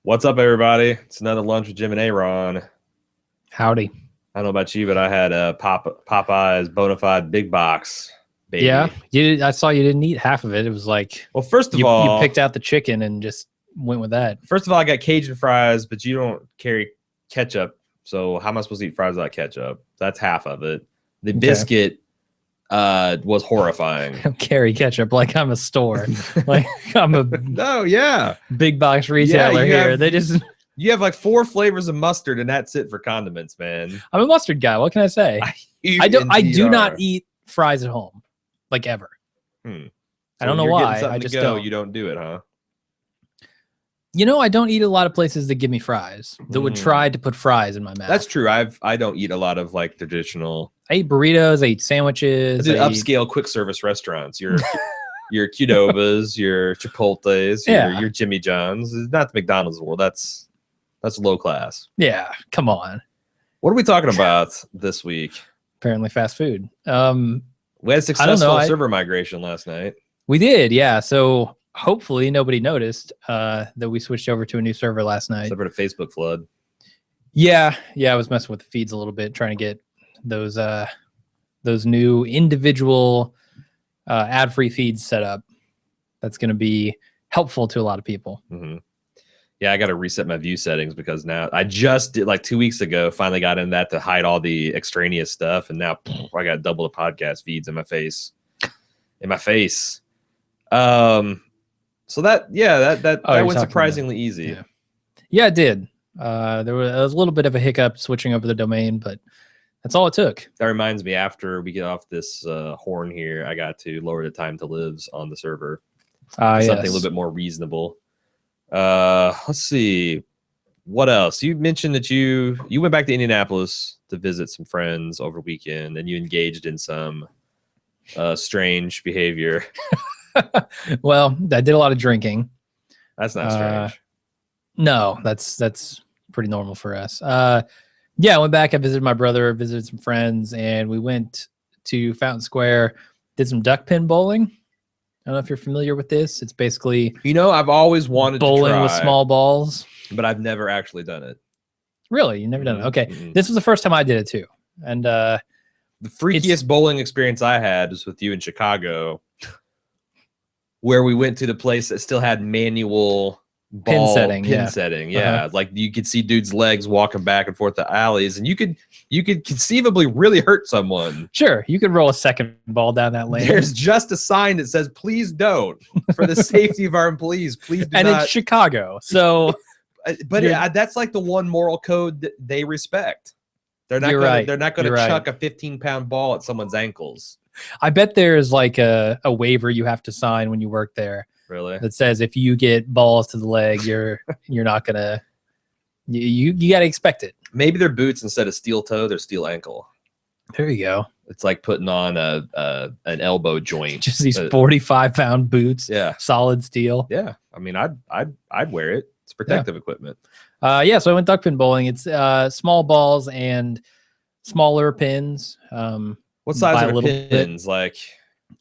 What's up, everybody? It's another lunch with Jim and A.Ron. Howdy. I don't know about you, but I had a Popeye's Bonafide Big Box, baby. Yeah, I saw you didn't eat half of it. It was like, well, first of you all, picked out the chicken and just went with that. First of all, I got Cajun fries, but you don't carry ketchup. So how am I supposed to eat fries without ketchup? That's half of it. The biscuit was horrifying. I don't carry ketchup like I'm a store. Like I'm a big box retailer here. You have like 4 flavors of mustard, and that's it for condiments, man. I'm a mustard guy. What can I say? I do not eat fries at home, like ever. I don't know why. I just don't. You don't do it, huh? You know, I don't eat a lot of places that give me fries that would try to put fries in my mouth. That's true. I don't eat a lot of like traditional. I eat burritos. I eat sandwiches. I eat upscale quick service restaurants. Your Qdovas, your Chipotles, your Jimmy John's. It's not the McDonald's world. That's low class. Yeah, come on. What are we talking about this week? Apparently fast food. We had a successful server migration last night. We did, yeah. So hopefully nobody noticed that we switched over to a new server last night. Except for the Facebook flood. Yeah. I was messing with the feeds a little bit, trying to get those new individual ad-free feeds set up. That's going to be helpful to a lot of people. Yeah, I got to reset my view settings because now I just did like 2 weeks ago, finally got in that to hide all the extraneous stuff. And now I got double the podcast feeds in my face. So that went surprisingly easy. Yeah, it did. There was a little bit of a hiccup switching over the domain, but that's all it took. That reminds me, after we get off this horn here, I got to lower the time to lives on the server. Something a little bit more reasonable. Let's see. What else? You mentioned that you went back to Indianapolis to visit some friends over the weekend, and you engaged in some strange behavior. Well, I did a lot of drinking. That's not strange. No, that's pretty normal for us. Yeah, I went back. I visited my brother, visited some friends, and we went to Fountain Square, did some duck pin bowling. I don't know if you're familiar with this. It's basically, I've always wanted bowling to try, with small balls, but I've never actually done it. Really? You've never done it? Okay. This was the first time I did it too. And the freakiest bowling experience I had was with you in Chicago, where we went to the place that still had manual pin setting. Yeah. Like you could see dudes' legs walking back and forth the alleys, and you could conceivably really hurt someone. Sure, you could roll a second ball down that lane. There's just a sign that says, "Please don't," for the safety of our employees. Please do and not. It's Chicago, so. But that's like the one moral code that they respect. They're not going to chuck a 15-pound ball at someone's ankles. I bet there's like a waiver you have to sign when you work there. Really? That says if you get balls to the leg, you're not gonna. You got to expect it. Maybe their boots, instead of steel toe, they're steel ankle. There you go. It's like putting on an elbow joint. Just these 45-pound boots. Yeah. Solid steel. Yeah. I mean, I'd wear it. It's protective equipment. Yeah. So I went duck pin bowling. It's small balls and smaller pins. What size are the pins? Like,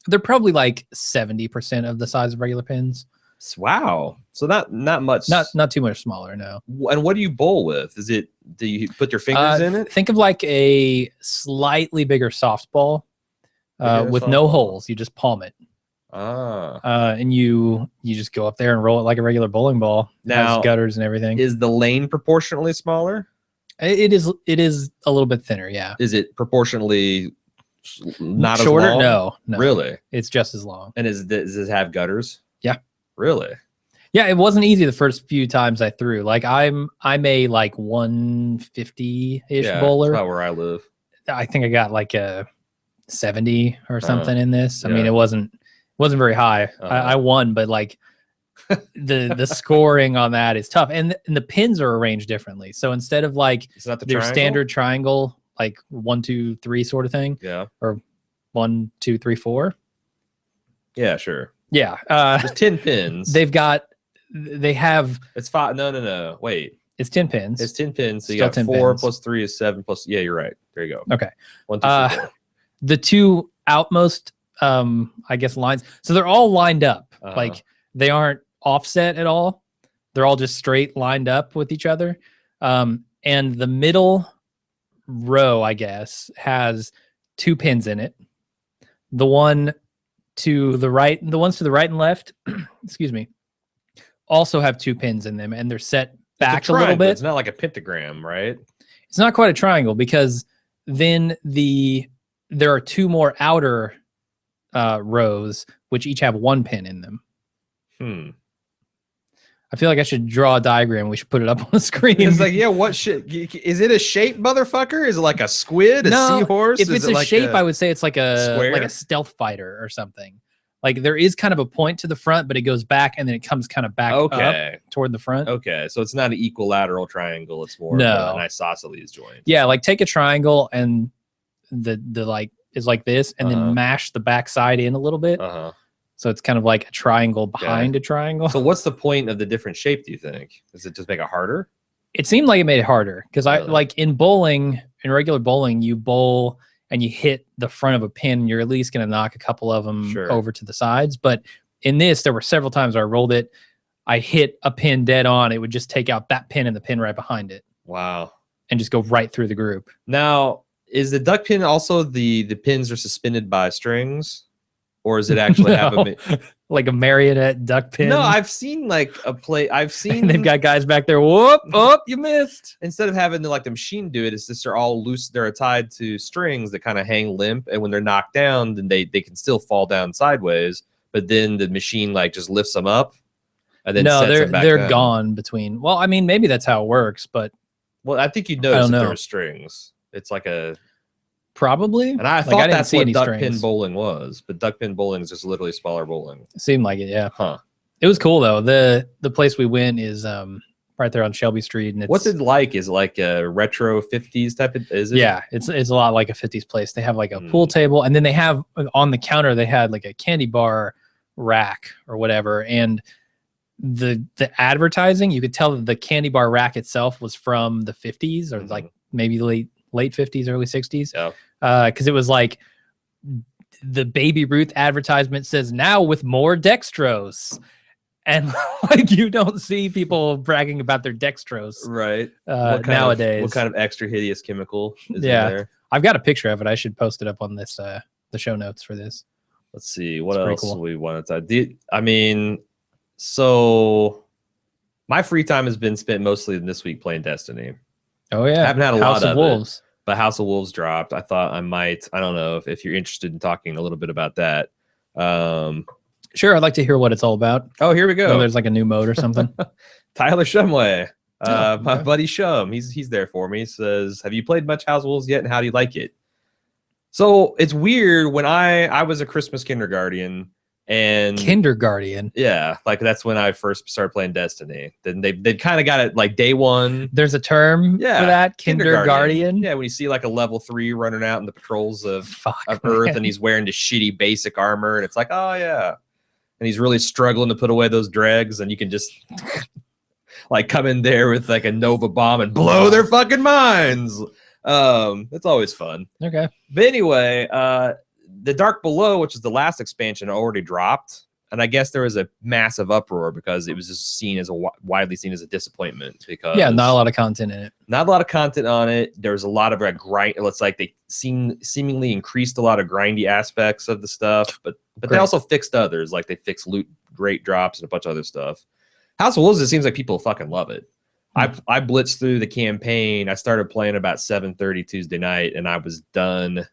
they're probably like 70% of the size of regular pins. Wow. So not much. Not too much smaller, no. And what do you bowl with? Do you put your fingers in it? Think of like a slightly bigger softball with no holes. You just palm it. And you just go up there and roll it like a regular bowling ball. Now, it has gutters and everything. Is the lane proportionally smaller? It is a little bit thinner, yeah. Is it proportionally not shorter? As long? No. Really? It's just as long. And does it have gutters? Yeah. Really? Yeah, it wasn't easy the first few times I threw. Like I'm a like 150-ish bowler. That's about where I live. I think I got like a 70 or something in this. I mean, it wasn't very high. I won, but like the scoring on that is tough. And the pins are arranged differently. So instead of like their standard triangle, like 1, 2, 3 sort of thing. Yeah. Or 1, 2, 3, 4. Yeah, sure. Yeah. There's 10 pins. They have. It's 5. No. Wait. It's 10 pins. It's 10 pins. So you got 4 pins. Plus 3 is 7 plus. Yeah, you're right. There you go. Okay. 1, 2, 3, 4. The two outmost, I guess, lines. So they're all lined up. Like they aren't offset at all. They're all just straight lined up with each other. And the middle row, I guess, has 2 pins in it. The one to the right, the ones to the right and left, excuse me, also have 2 pins in them, and they're set back a little bit. It's not like a pentagram, right? It's not quite a triangle, because then there are 2 more outer rows, which each have 1 pin in them. I feel like I should draw a diagram. We should put it up on the screen. It's like, yeah, what shit? Is it a shape, motherfucker? Is it like a squid, a seahorse? If it's a shape, I would say it's like square? like a stealth fighter or something. Like there is kind of a point to the front, but it goes back and then it comes kind of back up toward the front. Okay, so it's not an equilateral triangle. It's more of an isosceles joint. Yeah, like take a triangle and the like is like this, and then mash the back side in a little bit. So it's kind of like a triangle behind a triangle. So what's the point of the different shape, do you think? Does it just make it harder? It seemed like it made it harder, because I like in regular bowling, you bowl and you hit the front of a pin, you're at least going to knock a couple of them over to the sides. But in this, there were several times where I rolled it, I hit a pin dead on, it would just take out that pin and the pin right behind it. Wow. And just go right through the group. Now, is the duck pin also the pins are suspended by strings? Or is it actually have like a marionette duck pin? No, I've seen like a play. I've seen they've got guys back there. Whoop! Oh, you missed. Instead of having the machine do it, it's just they're all loose. They're tied to strings that kind of hang limp, and when they're knocked down, then they can still fall down sideways. But then the machine just lifts them up, and then they're gone between. Well, I mean, maybe that's how it works, but I think you'd notice if there were strings. It's like a. Probably. And I thought that's what duck pin bowling was, but duck pin bowling is just literally smaller bowling. It seemed like it, yeah. Huh. It was cool though. The place we went is right there on Shelby Street, and what's it like? Is it like a retro 50s type of? Is it? Yeah, it's a lot like a 50s place. They have like a pool table, and then they have on the counter they had like a candy bar rack or whatever, and the advertising, you could tell that the candy bar rack itself was from the 50s or like maybe late 50s, early 60s. Yeah. Because it was like the Baby Ruth advertisement says now with more dextrose, and like you don't see people bragging about their dextrose right nowadays. What kind of extra hideous chemical is in there? I've got a picture of it. I should post it up on this the show notes for this. Let's see what else we wanted to. I mean, so my free time has been spent mostly this week playing Destiny. Oh yeah, I haven't had a House lot of Wolves. But House of Wolves dropped. I thought I might. I don't know if you're interested in talking a little bit about that. Sure, I'd like to hear what it's all about. Oh, here we go. There's like a new mode or something. Tyler Shumway, my buddy Shum, he's there for me. Says, have you played much House of Wolves yet, and how do you like it? So it's weird. When I was a Christmas kindergarten. And yeah, like that's when I first started playing Destiny. Then they've kind of got it like day one. There's a term for that, kindergarten. Yeah, when you see like a level 3 running out in the patrols of Earth, and he's wearing the shitty basic armor, and it's like, oh yeah, and he's really struggling to put away those dregs, and you can just like come in there with like a Nova bomb and blow their fucking minds. It's always fun. Okay, but anyway, The Dark Below, which is the last expansion, already dropped, and I guess there was a massive uproar because it was just widely seen as a disappointment. Because not a lot of content in it. Not a lot of content on it. There's a lot of grind. It's like they seemingly increased a lot of grindy aspects of the stuff, but they also fixed others. Like they fixed loot rate drops and a bunch of other stuff. House of Wolves, it seems like people fucking love it. I blitzed through the campaign. I started playing about 7:30 Tuesday night, and I was done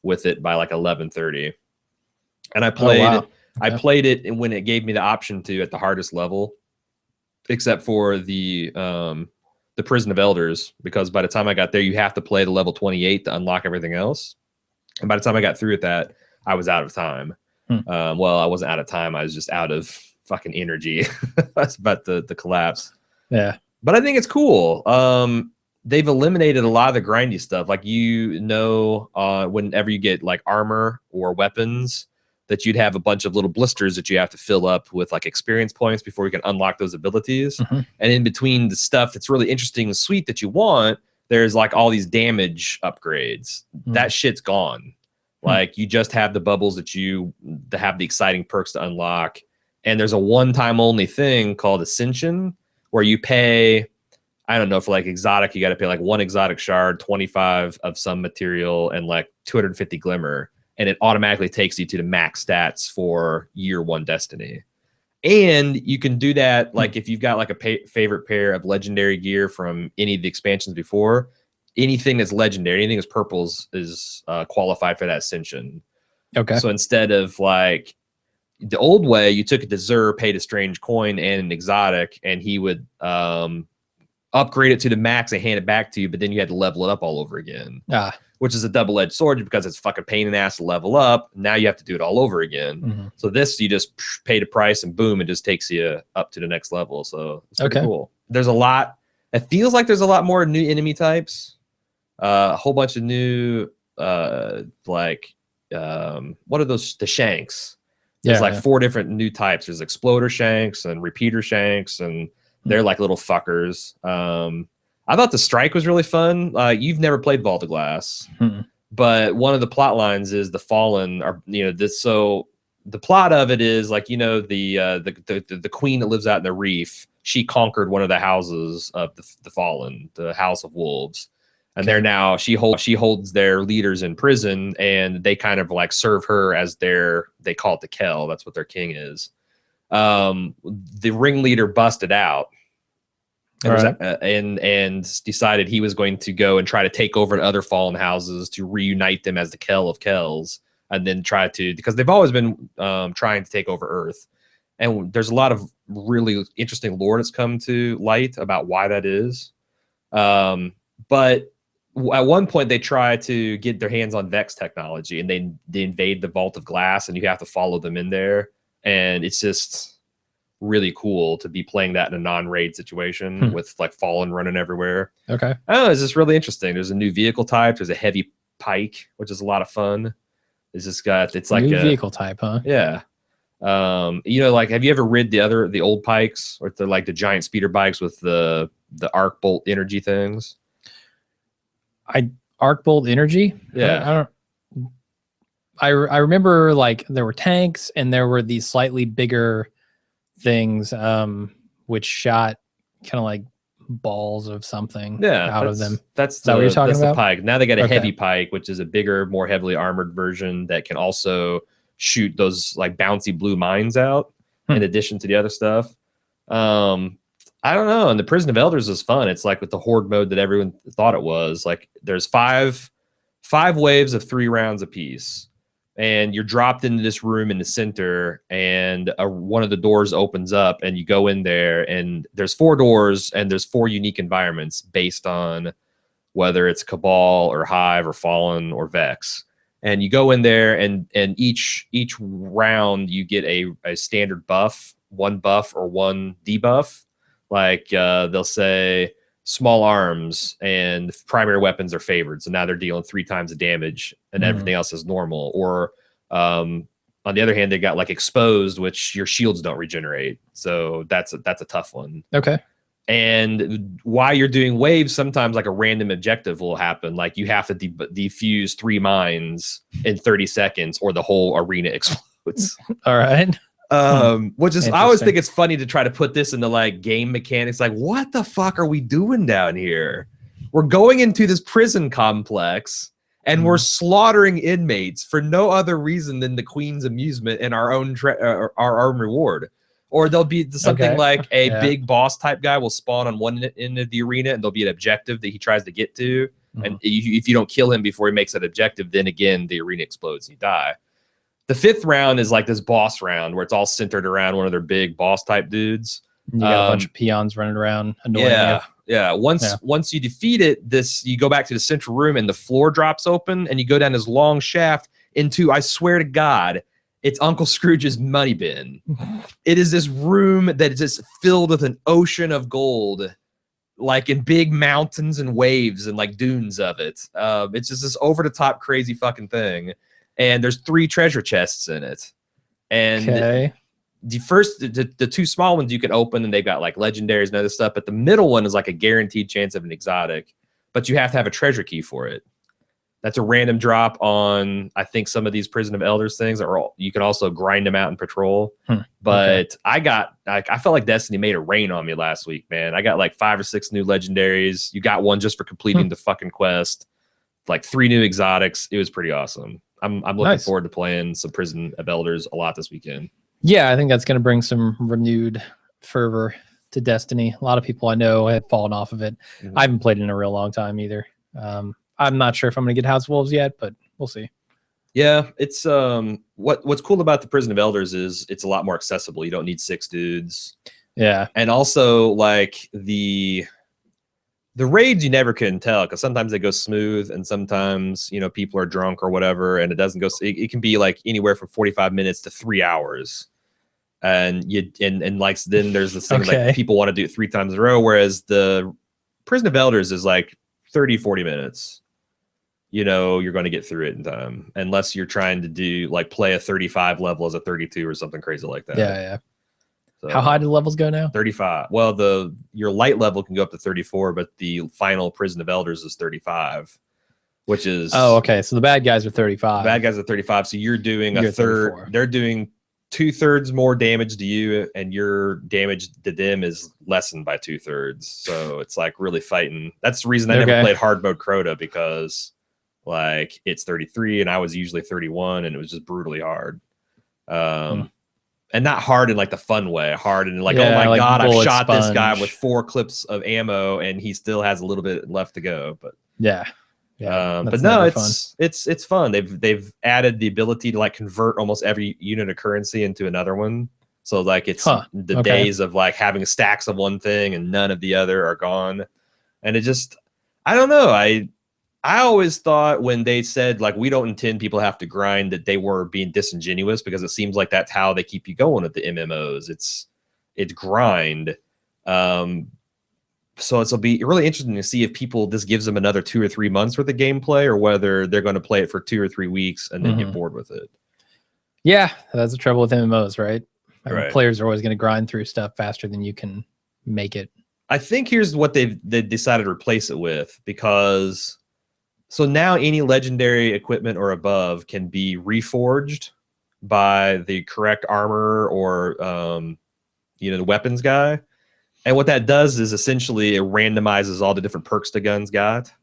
with it by like 11:30, and I played it when it gave me the option to at the hardest level, except for the Prison of Elders, because by the time I got there, you have to play the level 28 to unlock everything else. And by the time I got through with that, I was out of time. Well, I wasn't out of time. I was just out of fucking energy. I was about to collapse. Yeah, but I think it's cool. They've eliminated a lot of the grindy stuff. Like, whenever you get like armor or weapons, that you'd have a bunch of little blisters that you have to fill up with like experience points before you can unlock those abilities. And in between the stuff that's really interesting and sweet that you want, there's like all these damage upgrades. That shit's gone. Like you just have the bubbles that have the exciting perks to unlock. And there's a one-time only thing called Ascension, where you pay, I don't know, for like exotic, you got to pay like 1 exotic shard, 25 of some material, and like 250 glimmer, and it automatically takes you to the max stats for year 1 destiny. And you can do that like if you've got like a favorite pair of legendary gear from any of the expansions before. Anything that's legendary, anything that's purple is qualified for that ascension. Okay. So instead of like the old way, you took it to Zur, paid a strange coin and an exotic, and he would upgrade it to the max and hand it back to you, but then you had to level it up all over again. Which is a double-edged sword because it's fucking pain in the ass to level up. Now you have to do it all over again. So this, you just pay the price and boom, it just takes you up to the next level. So it's pretty cool. There's a lot. It feels like there's a lot more new enemy types. A whole bunch of new, what are those? The shanks. There's like 4 different new types. There's exploder shanks and repeater shanks, and they're like little fuckers. I thought the strike was really fun. You've never played Vault of Glass, but one of the plot lines is the Fallen are, this. So the plot of it is like, the queen that lives out in the reef, she conquered one of the houses of the Fallen, the House of Wolves. And they're now, she holds their leaders in prison, and they kind of like serve her as they call it the Kell. That's what their king is. The ringleader busted out. And decided he was going to go and try to take over other fallen houses to reunite them as the Kell of Kells, and then try to, because they've always been trying to take over Earth. And there's a lot of really interesting lore that's come to light about why that is. But at one point they try to get their hands on Vex technology, and they invade the Vault of Glass, and you have to follow them in there. And it's just really cool to be playing that in a non-raid situation with like Fallen running everywhere. Okay. Oh, it's just really interesting. There's a new vehicle type. There's a heavy pike, which is a lot of fun. It's like new vehicle type, huh? Yeah. Like, have you ever rid the old pikes, or the giant speeder bikes with the arc bolt energy things? Arc bolt energy? Yeah. I remember like there were tanks, and there were these slightly bigger things which shot kind of like balls of something out of them. That's what you're talking about? The pike. Now they got a heavy pike, which is a bigger, more heavily armored version that can also shoot those like bouncy blue mines out in addition to the other stuff. I don't know. And the Prison of Elders is fun. It's like with the horde mode that everyone thought it was. Like there's five waves of 3 rounds apiece. And you're dropped into this room in the center, and one of the doors opens up, and you go in there, and there's 4 doors, and there's 4 unique environments based on whether it's Cabal or Hive or Fallen or Vex. And you go in there, and each round you get a standard buff, 1 buff or 1 debuff. Like they'll say small arms and primary weapons are favored, so now they're dealing 3 times the damage, and everything else is normal. Or on the other hand, they got like exposed, which your shields don't regenerate, so that's a tough one. Okay. And while you're doing waves, sometimes like a random objective will happen, like you have to defuse 3 mines in 30 seconds or the whole arena explodes. All right. Which is, I always think it's funny to try to put this into like game mechanics. Like, what the fuck are we doing down here? We're going into this prison complex and we're slaughtering inmates for no other reason than the Queen's amusement and our own reward. Or there'll be something like a big boss type guy will spawn on one end of the arena, and there'll be an objective that he tries to get to. And if you don't kill him before he makes that objective, then again, the arena explodes and you die. The 5th round is like this boss round where it's all centered around one of their big boss type dudes. You got a bunch of peons running around annoying you. Yeah. Once you defeat it, you go back to the central room, and the floor drops open, and you go down this long shaft into, I swear to God, it's Uncle Scrooge's money bin. It is this room that is just filled with an ocean of gold, like in big mountains and waves and like dunes of it. It's just this over the top crazy fucking thing. And there's 3 treasure chests in it. And the 2 small ones you can open, and they've got like legendaries and other stuff. But the middle one is like a guaranteed chance of an exotic, but you have to have a treasure key for it. That's a random drop on, I think, some of these Prison of Elders things, or you can also grind them out in Patrol. But I felt like Destiny made it rain on me last week, man. I got like 5 or 6 new legendaries. You got one just for completing the fucking quest. Like 3 new exotics. It was pretty awesome. I'm looking forward to playing some Prison of Elders a lot this weekend. Yeah, I think that's going to bring some renewed fervor to Destiny. A lot of people I know have fallen off of it. I haven't played it in a real long time either. I'm not sure if I'm going to get House of Wolves yet, but we'll see. Yeah, it's what's cool about the Prison of Elders is it's a lot more accessible. You don't need 6 dudes. Yeah. And also like the raids you never can tell, because sometimes they go smooth and sometimes, you know, people are drunk or whatever, and it doesn't go. It can be like anywhere from 45 minutes to 3 hours. And like then there's this thing like people want to do it 3 times in a row, whereas the Prison of Elders is like 30-40 minutes. You know, you're going to get through it in time, unless you're trying to do like play a 35 level as a 32 or something crazy like that. Yeah. So, how high do the levels go now? 35. Well, your light level can go up to 34, but the final Prison of Elders is 35, which is okay. So the bad guys are 35. The bad guys are 35. So you're doing a third. 34. They're doing 2/3 more damage to you, and your damage to them is lessened by 2/3. So it's like really fighting. That's the reason I never played hard mode Crota, because like it's 33 and I was usually 31, and it was just brutally hard. And not hard in like the fun way, hard in like, oh my God, I've shot this guy with 4 clips of ammo and he still has a little bit left to go. But but no, it's fun. They've added the ability to like convert almost every unit of currency into another one. So like it's the days of like having stacks of one thing and none of the other are gone. And it just, I don't know. I always thought when they said like we don't intend people to have to grind, that they were being disingenuous, because it seems like that's how they keep you going with the MMOs. It's grind. So it'll be really interesting to see if this gives them another 2 or 3 months worth of gameplay, or whether they're going to play it for 2 or 3 weeks and then get bored with it. Yeah, that's the trouble with MMOs, right? I mean, players are always going to grind through stuff faster than you can make it. I think here's what they decided to replace it with, because so now any legendary equipment or above can be reforged by the correct armor or the weapons guy. And what that does is essentially it randomizes all the different perks the guns got.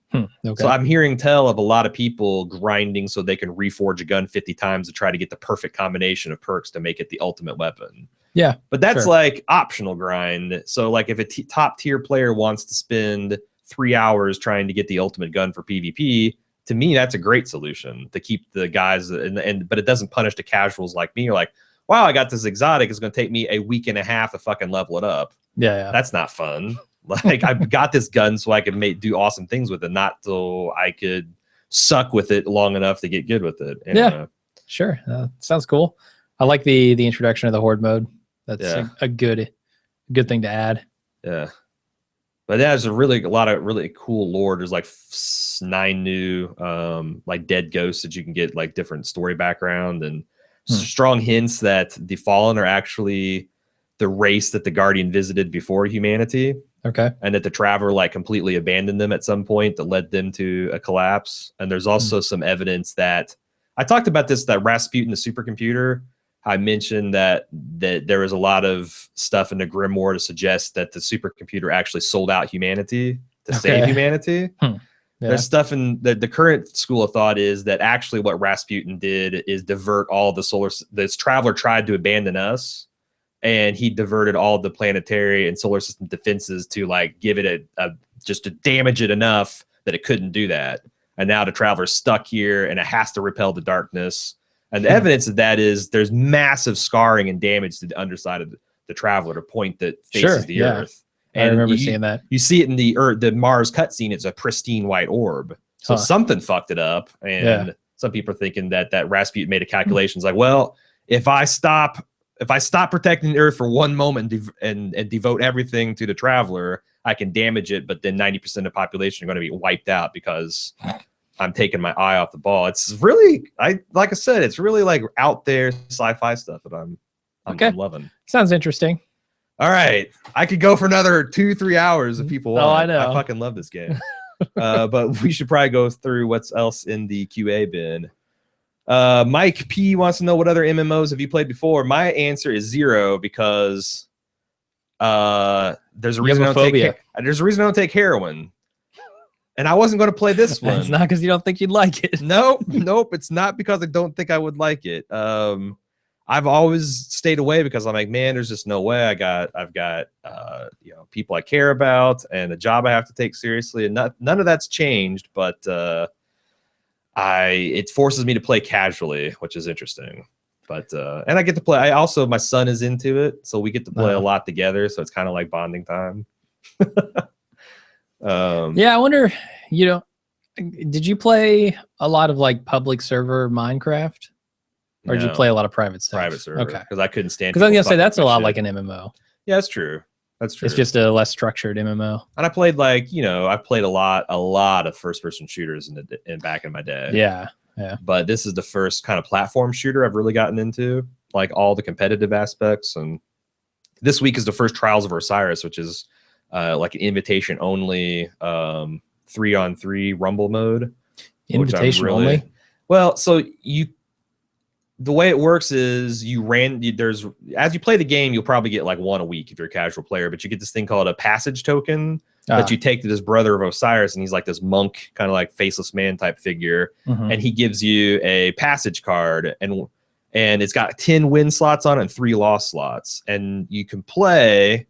So I'm hearing tell of a lot of people grinding so they can reforge a gun 50 times to try to get the perfect combination of perks to make it the ultimate weapon. Yeah. But that's like optional grind. So like if a top tier player wants to spend 3 hours trying to get the ultimate gun for PvP, to me, that's a great solution to keep the guys but it doesn't punish the casuals like me. You're like, wow, I got this exotic. It's going to take me a week and a half to fucking level it up. Yeah. That's not fun. Like I've got this gun so I can do awesome things with it, not so I could suck with it long enough to get good with it. And, yeah, sure. Sounds cool. I like the introduction of the horde mode. That's a good thing to add. Yeah. But there's a lot of really cool lore. There's like 9 new like dead ghosts that you can get like different story background, and strong hints that the Fallen are actually the race that the Guardian visited before humanity. Okay. And that the Traveler like completely abandoned them at some point that led them to a collapse. And there's also some evidence that I talked about this, that Rasputin, the supercomputer. I mentioned that there was a lot of stuff in the Grimoire to suggest that the supercomputer actually sold out humanity to save humanity. Yeah. There's stuff in the current school of thought is that actually what Rasputin did is divert all this Traveler tried to abandon us, and he diverted all the planetary and solar system defenses to like give it just to damage it enough that it couldn't do that. And now the Traveler's stuck here and it has to repel the darkness. And the evidence of that is there's massive scarring and damage to the underside of the Traveler, to point that faces the Earth. And I remember seeing that. You see it in the Mars cutscene. It's a pristine white orb. So something fucked it up. And some people are thinking that Rasputin made a calculation. It's like, well, if I stop protecting the Earth for one moment and devote everything to the Traveler, I can damage it. But then 90% of the population are going to be wiped out because I'm taking my eye off the ball. It's really, like I said, it's really like out there sci-fi stuff that I'm loving. Sounds interesting. All right, I could go for another 2-3 hours if people want. Oh, I know. I fucking love this game. But we should probably go through what's else in the QA bin. Mike P wants to know what other MMOs have you played before. My answer is 0 because there's a reason I don't take heroin. And I wasn't going to play this one. It's not because you don't think you'd like it. Nope. It's not because I don't think I would like it. I've always stayed away because I'm like, man, there's just no way. I've got people I care about and a job I have to take seriously, and none of that's changed. But it forces me to play casually, which is interesting. But and I get to play. My son is into it, so we get to play a lot together. So it's kind of like bonding time. Yeah, I wonder, did you play a lot of like public server Minecraft, or did you play a lot of private stuff? Private server. Okay, because I couldn't stand. Because I was gonna say that's a lot like an MMO. Yeah, that's true. That's true. It's just a less structured MMO. And I played I've played a lot of first person shooters back in my day. Yeah. But this is the first kind of platform shooter I've really gotten into, like all the competitive aspects. And this week is the first Trials of Osiris, which is like an invitation only 3-on-3 rumble mode. Invitation only? Well, so the way it works is as you play the game, you'll probably get like 1 a week if you're a casual player, but you get this thing called a passage token that you take to this brother of Osiris, and he's like this monk, kind of like faceless man type figure, and he gives you a passage card, and it's got 10 win slots on it and 3 loss slots, and you can play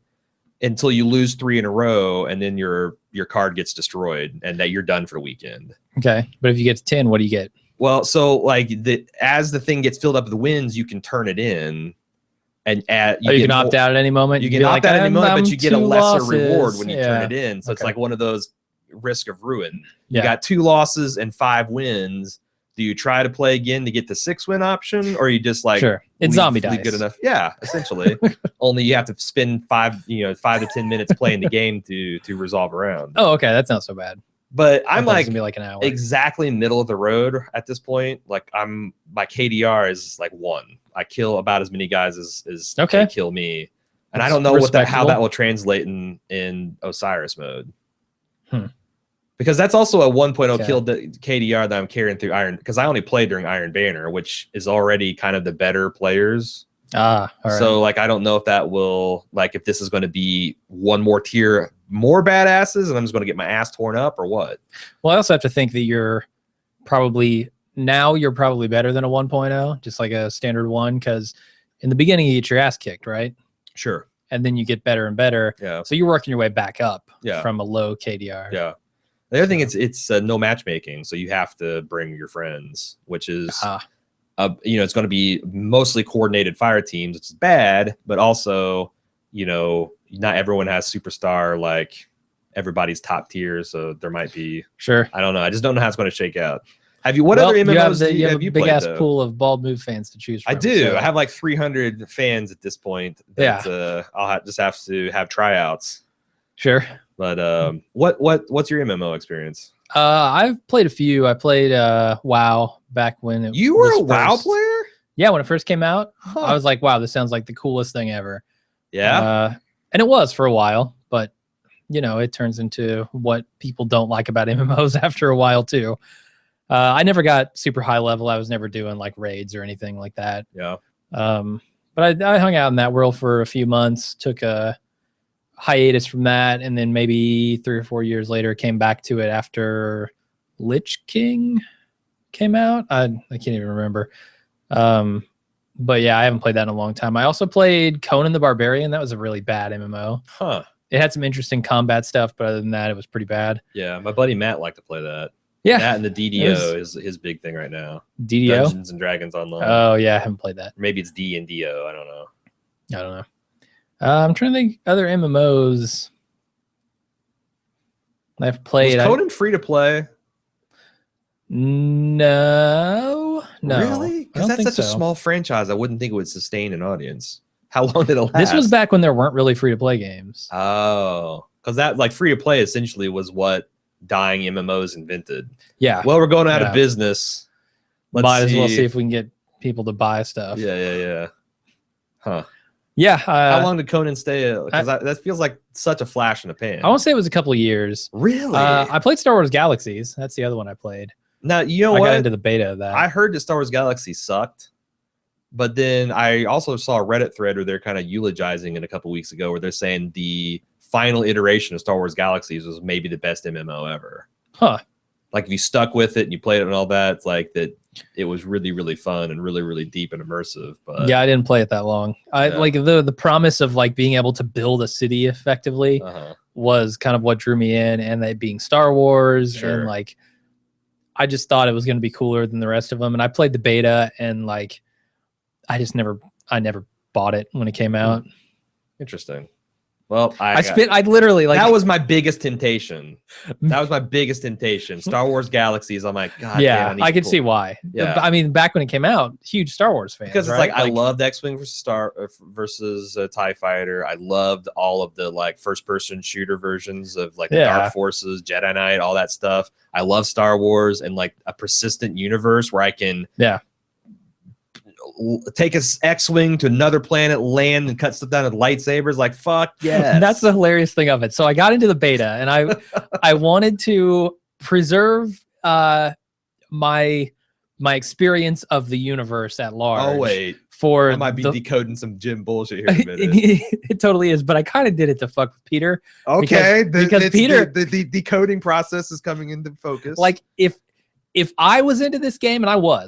until you lose 3 in a row, and then your card gets destroyed, and that you're done for the weekend. Okay, but if you get to 10, what do you get? Well, so like as the thing gets filled up with the wins, you can turn it in, and you can opt out at any moment. You can opt out at any moment, but you get a lesser reward when you turn it in. So it's like one of those risk of ruin. You got 2 losses and 5 wins. Do you try to play again to get the 6-win option, or you just like it's zombie dice? Good enough, yeah. Essentially, only you have to spend 5 to 10 minutes playing the game to resolve a round. Oh, okay, that's not so bad. But I'm like an hour. Exactly middle of the road at this point. Like my KDR is like 1. I kill about as many guys as they kill me, and I don't know how that will translate in Osiris mode. Because that's also a 1.0 kill KDR that I'm carrying through Iron, because I only play during Iron Banner, which is already kind of the better players. All right. So like I don't know if that will, like, if this is going to be one more tier more badasses and I'm just going to get my ass torn up, or what. Well, I also have to think that you're probably better than a 1.0, just like a standard 1, because in the beginning you get your ass kicked, right? Sure. And then you get better and better. Yeah. So you're working your way back up from a low KDR. Yeah. The other thing, it's no matchmaking, so you have to bring your friends, which is it's going to be mostly coordinated fire teams, which is bad, but also, not everyone has superstar like everybody's top tier, so there might be. Sure. I don't know. I just don't know how it's going to shake out. Have you? What other MMOs you have a big ass played, pool of Bald Move fans to choose from? I do. So. I have like 300 fans at this point. I'll just have to have tryouts. Sure. But what's your MMO experience? I've played a few. I played WoW back when you were a WoW player. Yeah, when it first came out, I was like, wow, this sounds like the coolest thing ever. Yeah. And it was for a while, but it turns into what people don't like about MMOs after a while too. I never got super high level. I was never doing like raids or anything like that. Yeah. But I hung out in that world for a few months, took a hiatus from that, and then maybe 3 or 4 years later came back to it after Lich King came out. I can't even remember. But yeah, I haven't played that in a long time. I also played Conan the Barbarian. That was a really bad MMO. Huh. It had some interesting combat stuff, but other than that, it was pretty bad. Yeah, my buddy Matt liked to play that. Yeah. That and the DDO is his big thing right now. DDO? Dungeons and Dragons Online. Oh, yeah, I haven't played that. Maybe it's D and DO. I don't know. I'm trying to think other MMOs I've played. Was Conan free to play? No. Really? Because that's such a small franchise. I wouldn't think it would sustain an audience. How long did it last? This was back when there weren't really free to play games. Oh, because that like free to play essentially was what dying MMOs invented. Yeah. Well, we're going out of business. Might as well see if we can get people to buy stuff. Yeah. Huh. Yeah. How long did Conan stay? Because that feels like such a flash in the pan. I won't say it was a couple of years. Really? I played Star Wars Galaxies. That's the other one I played. Now, you know I what? got into the beta of that. I heard that Star Wars Galaxies sucked, but then I also saw a Reddit thread where they're kind of eulogizing it a couple weeks ago, where they're saying the final iteration of Star Wars Galaxies was maybe the best MMO ever. Huh. Like if you stuck with it and you played it and all that, it's like that it was really, really fun and really, really deep and immersive. But yeah, I didn't play it that long. Like the promise of like being able to build a city effectively was kind of what drew me in, and that being Star Wars and like I just thought it was going to be cooler than the rest of them. And I played the beta and like I never bought it when it came out. Interesting. Well, I literally like that was my biggest temptation. That was my biggest temptation. Star Wars Galaxies. I'm like, God, yeah, I could see why. Yeah, I mean, back when it came out, huge Star Wars fan. Because it's like I loved X-Wing versus TIE Fighter. I loved all of the like first-person shooter versions of like the Dark Forces, Jedi Knight, all that stuff. I love Star Wars and like a persistent universe where I can take a X-Wing to another planet, land, and cut stuff down with lightsabers. Like, fuck yeah. That's the hilarious thing of it. So I got into the beta, and I wanted to preserve my experience of the universe at large. Oh wait, I might be decoding some Jim bullshit here in a minute. It totally is, but I kind of did it to fuck with Peter. Okay, because Peter, the decoding process is coming into focus. Like if I was into this game, and I was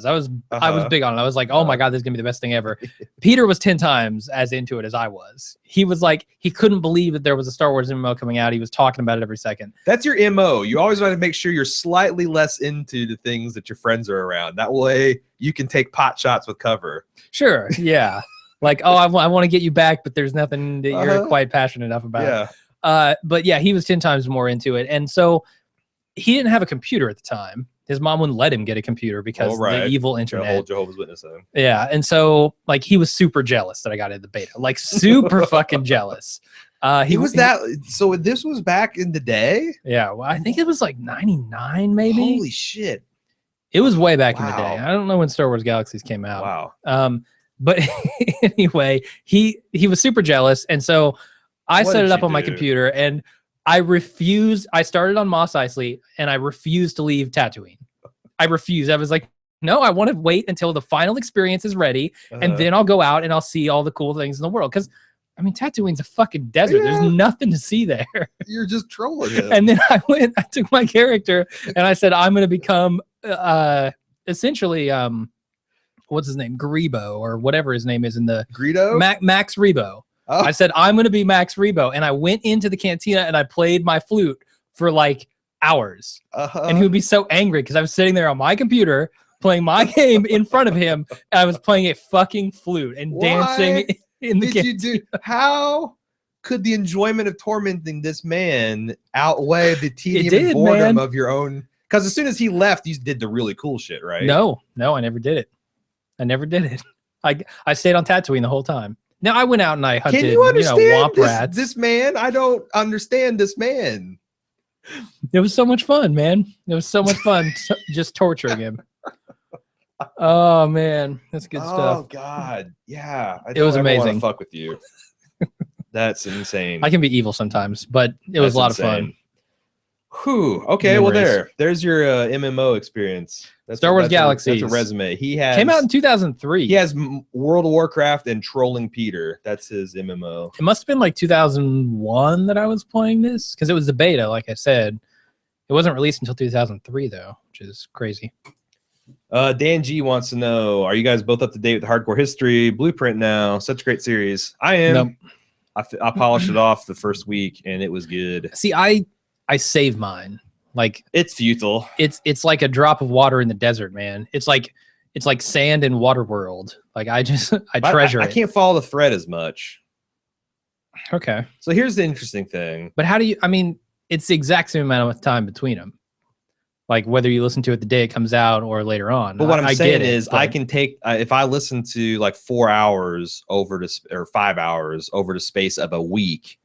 big on it. I was like, oh my God, this is gonna be the best thing ever. Peter was 10 times as into it as I was. He was like, he couldn't believe that there was a Star Wars MMO coming out. He was talking about it every second. That's your MO. You always want to make sure you're slightly less into the things that your friends are around. That way you can take pot shots with cover. Sure. Yeah. Like, oh, I want to get you back, but there's nothing that you're quite passionate enough about. Yeah. But yeah, he was 10 times more into it. And so he didn't have a computer at the time. His mom wouldn't let him get a computer because the evil internet. The whole Jehovah's Witness thing. Yeah, and so like he was super jealous that I got into the beta, like super fucking jealous. So this was back in the day. Yeah, well, I think it was like 99, maybe. Holy shit! It was way back in the day. I don't know when Star Wars Galaxies came out. Wow. But anyway, he was super jealous, and so I set it up on my computer and. I refused. I started on Mos Eisley and I refused to leave Tatooine. I refused. I was like, no, I want to wait until the final experience is ready and then I'll go out and I'll see all the cool things in the world. Because, I mean, Tatooine's a fucking desert. There's nothing to see there. You're just trolling him. And then I took my character and I said, I'm going to become essentially, what's his name? Grebo or whatever his name is in the... Greedo? Max Rebo. Oh. I said, I'm going to be Max Rebo. And I went into the cantina and I played my flute for like hours. And he would be so angry because I was sitting there on my computer playing my game in front of him. And I was playing a fucking flute and dancing in the cantina. How could the enjoyment of tormenting this man outweigh the tedium and boredom of your own? Because as soon as he left, you did the really cool shit, right? No, I never did it. I stayed on Tatooine the whole time. Now I went out and I hunted, Can you understand womp rats. This man? I don't understand this man. It was so much fun, man. It was so much fun just torturing him. Oh man, that's good stuff. Oh God, yeah. It was amazing. I want to fuck with you. That's insane. I can be evil sometimes, but it was a lot of fun. Whew. Okay, well there's your MMO experience. That's Star Wars Galaxies. That's a resume. Came out in 2003. He has World of Warcraft and Trolling Peter. That's his MMO. It must have been like 2001 that I was playing this because it was the beta, like I said. It wasn't released until 2003 though, which is crazy. Dan G wants to know: are you guys both up to date with Hardcore History Blueprint now? Such a great series. I am. Nope. I polished it off the first week and it was good. See, I save mine. Like it's futile. It's like a drop of water in the desert, man. It's like sand in Waterworld. Like I treasure it. I can't follow the thread as much. Okay. So here's the interesting thing. But how do you? I mean, it's the exact same amount of time between them. Like whether you listen to it the day it comes out or later on. But what I'm saying is, I can take if I listen to like 4 hours or 5 hours over the space of a week,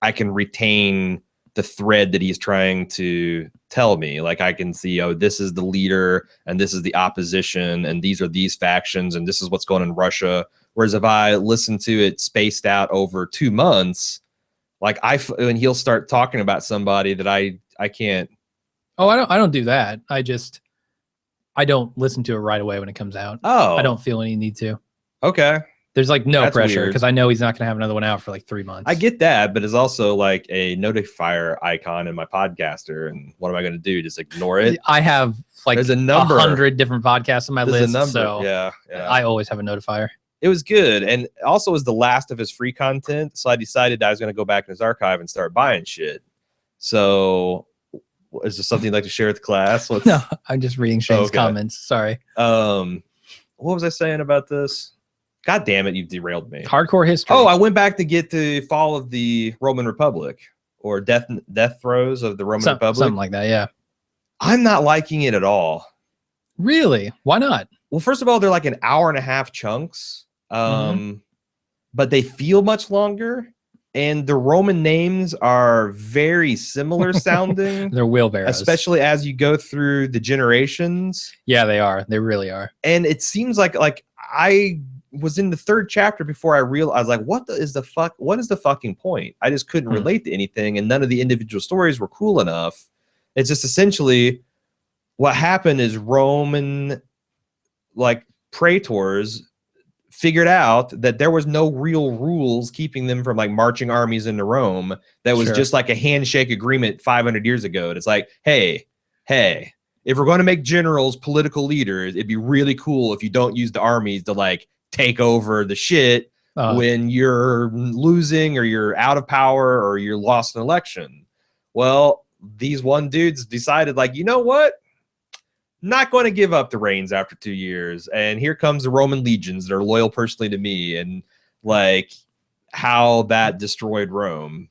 I can retain the thread that he's trying to tell me. Like I can see, oh, this is the leader and this is the opposition and these are these factions and this is what's going on in Russia Whereas if I listen to it spaced out over 2 months, like and he'll start talking about somebody that I can't. Oh, I don't do that. I don't listen to it right away when it comes out. Oh, I don't feel any need to. Okay. There's like no pressure because I know he's not going to have another one out for like 3 months. I get that, but it's also like a notifier icon in my podcaster. And what am I going to do? Just ignore it? I have like there's a number 100 different podcasts on my list. So yeah. I always have a notifier. It was good. And also was the last of his free content. So I decided I was going to go back in his archive and start buying shit. So is there something you'd like to share with the class? No, I'm just reading Shane's comments. Sorry. What was I saying about this? God damn it, you've derailed me. Hardcore history. Oh, I went back to get the fall of the Roman Republic or death throes of the Roman Republic. Something like that, yeah. I'm not liking it at all. Really? Why not? Well, first of all, they're like an hour-and-a-half chunks, but they feel much longer. And the Roman names are very similar sounding. They're wheelbarrows. Especially as you go through the generations. Yeah, they are. They really are. And it seems like I was in the 3rd chapter before I realized, like, what is the fucking point? I just couldn't relate to anything, and none of the individual stories were cool enough. It's just essentially what happened is Roman, like, praetors figured out that there was no real rules keeping them from like marching armies into Rome. That was just like a handshake agreement 500 years ago. And it's like, hey, if we're going to make generals political leaders, it'd be really cool if you don't use the armies to like take over the shit when you're losing or you're out of power or you're lost an election. Well, these one dudes decided, like, you know what? Not going to give up the reins after 2 years. And here comes the Roman legions that are loyal personally to me, and like how that destroyed Rome.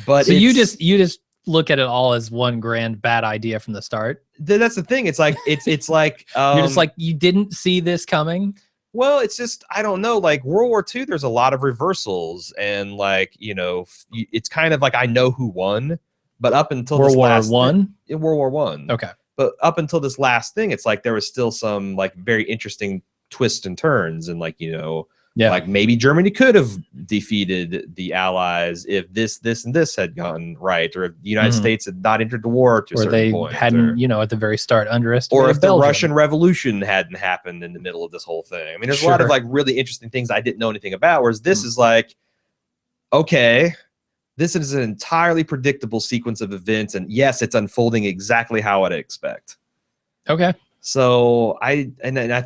But so you just look at it all as one grand bad idea from the start. That's the thing. It's like it's like you're just like, you didn't see this coming. Well, it's just, I don't know, like World War II, there's a lot of reversals, and like, you know, it's kind of like I know who won, but up until World War One, in World War One, okay. But up until this last thing, it's like there was still some like very interesting twists and turns, and like, you know, like maybe Germany could have defeated the Allies if this and this had gone right, or if the United States had not entered the war to a certain point, hadn't, you know, at the very start underestimated, or if the Russian Revolution hadn't happened in the middle of this whole thing. I mean, there's a lot of like really interesting things I didn't know anything about. Whereas this is like, okay, this is an entirely predictable sequence of events, and yes, it's unfolding exactly how I'd expect. Okay. So I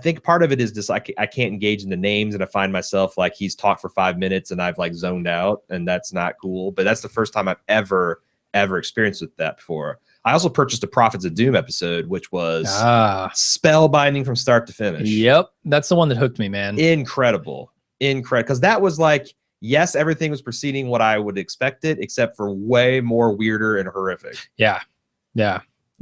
think part of it is just I can't engage in the names, and I find myself like he's talked for 5 minutes and I've like zoned out, and that's not cool. But that's the first time I've ever experienced with that before. I also purchased a Prophets of Doom episode, which was spellbinding from start to finish. Yep, that's the one that hooked me, man. Incredible, because that was like, yes, everything was proceeding what I would expect it, except for way more weirder and horrific. Yeah.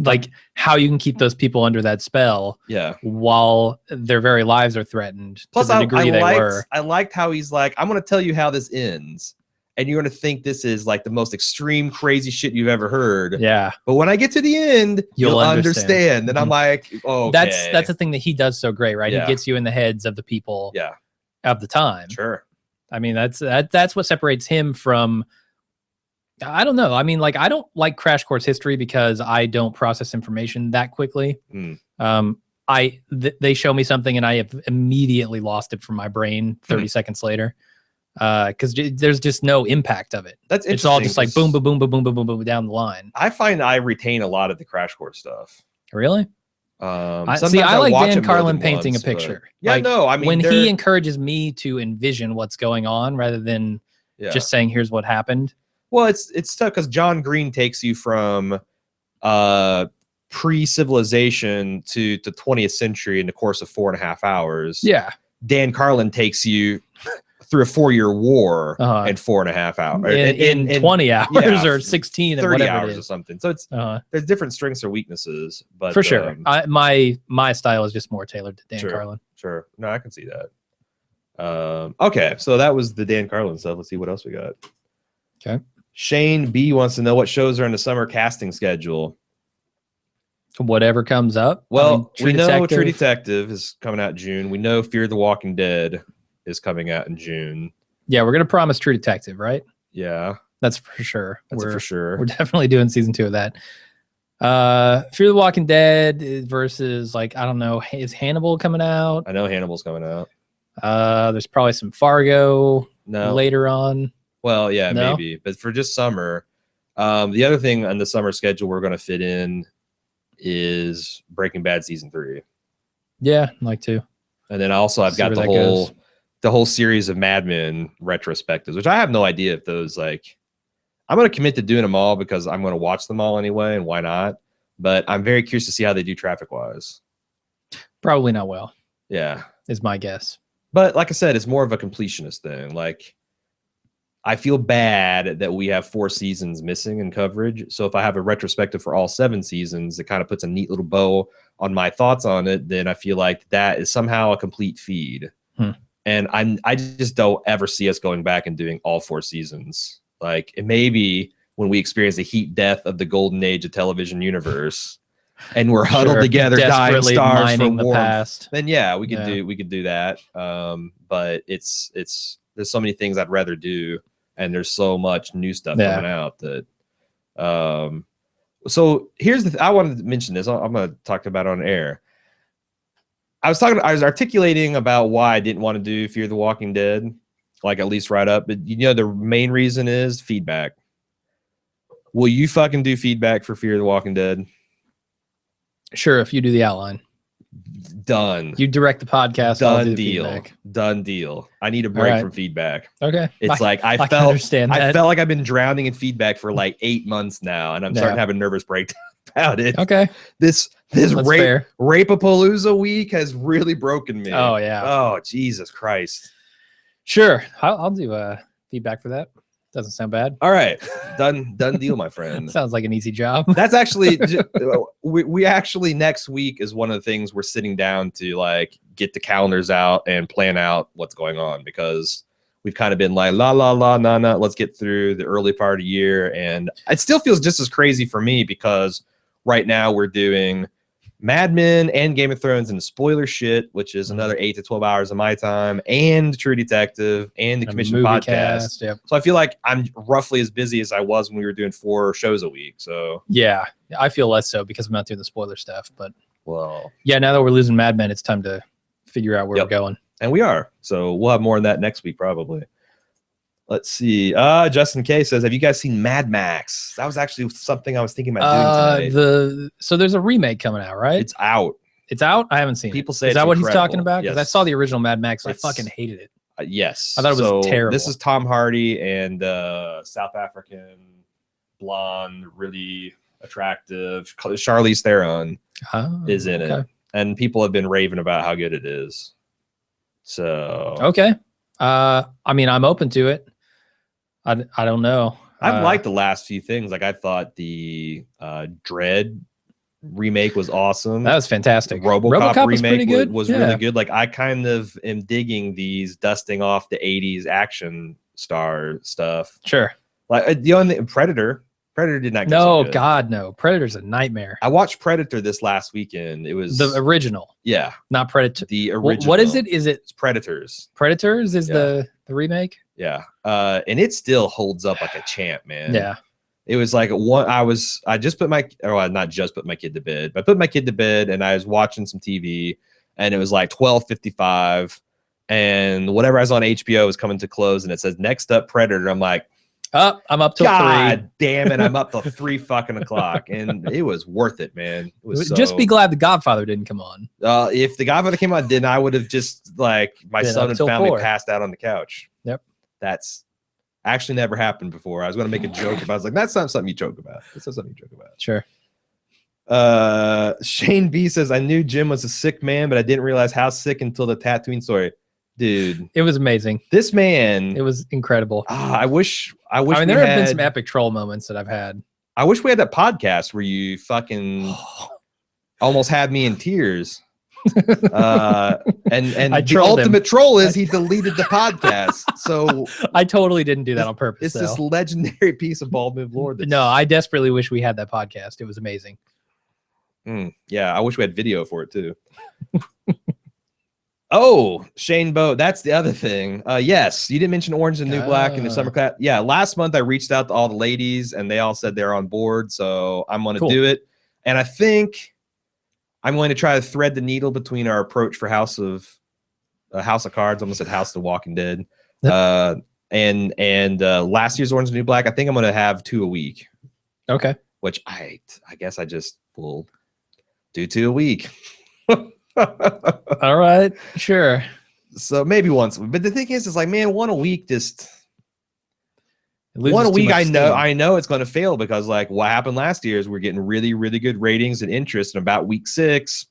Like how you can keep those people under that spell while their very lives are threatened. Plus, to the degree I liked how he's like, I'm going to tell you how this ends, and you're going to think this is like the most extreme, crazy shit you've ever heard. Yeah. But when I get to the end, you'll understand. And I'm like, oh, that's the thing that he does so great, right? He gets you in the heads of the people of the time. Sure. I mean, that's what separates him from, I don't know. I mean, like, I don't like Crash Course history because I don't process information that quickly. They show me something and I have immediately lost it from my brain 30 seconds later, because there's just no impact of it. That's interesting. It's all just like boom, boom, boom, boom, boom, boom, boom, boom down the line. I find I retain a lot of the Crash Course stuff. Really? I like Dan Carlin painting a picture. Yeah, like, no, I mean, when he encourages me to envision what's going on rather than just saying, here's what happened. Well, it's tough because John Green takes you from pre-civilization to 20th century in the course of 4.5 hours. Yeah. Dan Carlin takes you through a 4-year war in 4.5 hours. In 20 hours or 16 and 30 whatever hours it is. Or something. So it's there's different strengths or weaknesses. But for sure. My style is just more tailored to Dan Carlin. Sure. No, I can see that. Okay, so that was the Dan Carlin stuff. Let's see what else we got. Okay. Shane B wants to know what shows are in the summer casting schedule. Whatever comes up. Well, we know True Detective is coming out June. We know Fear the Walking Dead is coming out in June. Yeah, we're gonna promise True Detective, right? Yeah, that's for sure. For sure. We're definitely doing season 2 of that. Fear the Walking Dead versus, like, I don't know, is Hannibal coming out? I know Hannibal's coming out. There's probably some Fargo later on. Well, yeah, maybe, but for just summer. The other thing on the summer schedule we're going to fit in is Breaking Bad season 3. Yeah, I'd like to. And then also I've got the whole series of Mad Men retrospectives, which I have no idea if those, like, I'm going to commit to doing them all because I'm going to watch them all anyway, and why not? But I'm very curious to see how they do traffic wise. Probably not well. Yeah, is my guess. But like I said, it's more of a completionist thing. Like, I feel bad that we have 4 seasons missing in coverage. So if I have a retrospective for all 7 seasons, it kind of puts a neat little bow on my thoughts on it. Then I feel like that is somehow a complete feed. And I just don't ever see us going back and doing all 4 seasons. Like, it may be when we experience the heat death of the golden age of television universe, and we're huddled together, dying stars for warmth. Past. Then yeah, we could do that. But it's there's so many things I'd rather do, and there's so much new stuff coming out that. So here's I wanted to mention this. I'm going to talk about it on air. I was articulating about why I didn't want to do Fear the Walking Dead, like at least right up. But the main reason is feedback. Will you fucking do feedback for Fear the Walking Dead? Sure, if you do the outline. Done. You direct the podcast. Done deal. Feedback. Done deal. I need a break from feedback. Okay. It's I felt like I've been drowning in feedback for like 8 months now, and I'm starting to have a nervous breakdown about it. Okay. This Rape-a-Palooza week has really broken me. Oh yeah. Oh Jesus Christ. Sure, I'll do feedback for that. Doesn't sound bad. All right, done deal, my friend. Sounds like an easy job. That's actually we actually next week is one of the things we're sitting down to, like, get the calendars out and plan out what's going on, because we've kind of been like la nah, let's get through the early part of the year, and it still feels just as crazy for me because right now we're doing Mad Men and Game of Thrones and the spoiler shit, which is another 8 to 12 hours of my time, and True Detective and the Commission podcast. Yep. So I feel like I'm roughly as busy as I was when we were doing 4 shows a week. So yeah, I feel less so because I'm not doing the spoiler stuff. But well, yeah, now that we're losing Mad Men, it's time to figure out where we're going. And we are. So we'll have more on that next week probably. Let's see. Justin K says, have you guys seen Mad Max? That was actually something I was thinking about doing tonight. So there's a remake coming out, right? It's out. It's out? I haven't seen it. People say is that what he's talking about? Because yes. I saw the original Mad Max. I fucking hated it. Yes. I thought it was terrible. This is Tom Hardy and South African blonde, really attractive Charlize Theron is in it. And people have been raving about how good it is. So okay. I mean, I'm open to it. I don't know. I've liked the last few things. Like, I thought the Dread remake was awesome. That was fantastic. The RoboCop remake was really good. Like, I kind of am digging these dusting off the 80s action star stuff. Sure. Like the only Predator did not get no, so good. God, no. Predator's a nightmare. I watched Predator this last weekend. It was the original. Yeah. Not Predator. The original. What is it? It's Predators. Predators is the remake? Yeah. And it still holds up like a champ, man. Yeah. It was like I just put not just put my kid to bed, but I put my kid to bed and I was watching some TV, and it was like 12:55, and whatever I was on HBO was coming to close, and it says next up Predator. I'm like, I'm up till 3. God damn it, I'm up till 3 fucking o'clock, and it was worth it, man. It was just be glad The Godfather didn't come on. If The Godfather came on, then I would have just, like, my son had found me passed out on the couch. Yep. That's actually never happened before. I was going to make a joke about. I was like, that's not something you joke about. That's not something you joke about. Sure. Shane B says, I knew Jim was a sick man, but I didn't realize how sick until the Tatooine story. Dude, it was amazing. This man, it was incredible. I wish. I mean, there have been some epic troll moments that I've had. I wish we had that podcast where you fucking almost had me in tears. And the ultimate troll is he deleted the podcast. So I totally didn't do that on purpose. It's this legendary piece of bald move lore. No, I desperately wish we had that podcast. It was amazing. Yeah, I wish we had video for it too. Oh, Shane Bow. That's the other thing. Yes, you didn't mention Orange and New Black in the summer class. Yeah, last month I reached out to all the ladies and they all said they're on board. So I'm going to do it. And I think I'm going to try to thread the needle between our approach for House of Cards, almost at House of the Walking Dead, and last year's Orange and New Black. I think I'm going to have 2 a week. Okay. Which I guess I just will do 2 a week. All right, sure. So maybe once, but the thing is like, man, 1 a week, just 1 a week. I know it's going to fail because like what happened last year is we're getting really, really good ratings and interest in about week 6,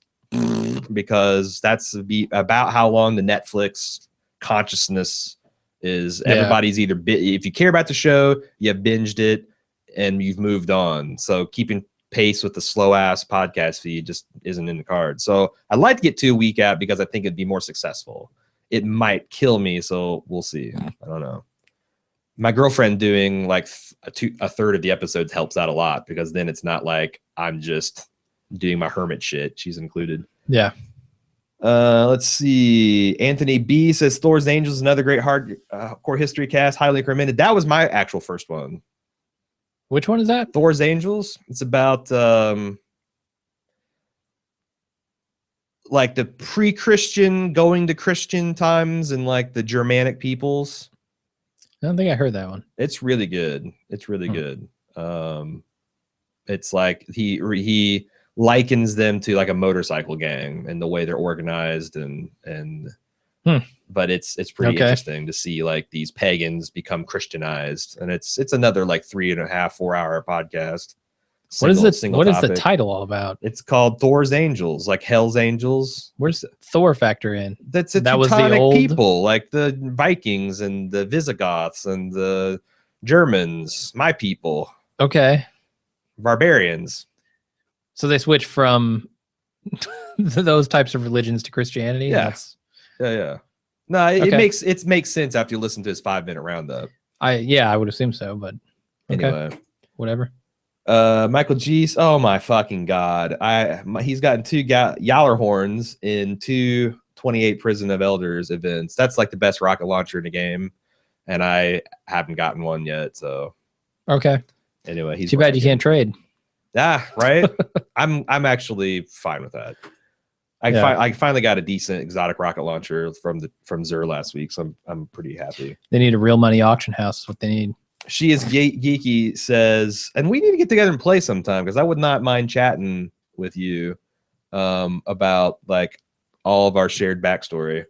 because that's about how long the Netflix consciousness is. Yeah. Everybody's either if you care about the show, you have binged it and you've moved on. So keeping pace with the slow ass podcast feed just isn't in the cards. So I'd like to get 2 a week out because I think it'd be more successful. It might kill me, so we'll see. I don't know. My girlfriend doing like a third of the episodes helps out a lot because then it's not like I'm just doing my hermit shit. She's included. Yeah. Let's see. Anthony B says Thor's Angels is another great hardcore history cast. Highly recommended. That was my actual first one. Which one is that? Thor's Angels. It's about like the pre-Christian going to Christian times and like the Germanic peoples. I don't think I heard that one. It's really good. It's really good. It's like he likens them to like a motorcycle gang and the way they're organized and but it's pretty interesting to see like these pagans become Christianized, and it's another like 3.5-4 hour podcast. What is the title all about? It's called Thor's Angels, like Hell's Angels. Where's Thor factor in? That was the old people, like the Vikings and the Visigoths and the Germans, my people. Okay. Barbarians. So they switch from those types of religions to Christianity? Yeah. Yeah. No, it makes sense after you listen to his 5-minute roundup. I would assume so, but anyway, whatever. Michael G. Oh my fucking god! He's gotten 2 Yaller horns in 2 28 Prison of Elders events. That's like the best rocket launcher in the game, and I haven't gotten one yet. So okay. Anyway, he's too bad you can't trade. Yeah, right. I'm actually fine with that. I finally got a decent exotic rocket launcher from Zur last week, so I'm pretty happy. They need a real money auction house. Is what they need. She is geeky says, and we need to get together and play sometime because I would not mind chatting with you about like all of our shared backstory.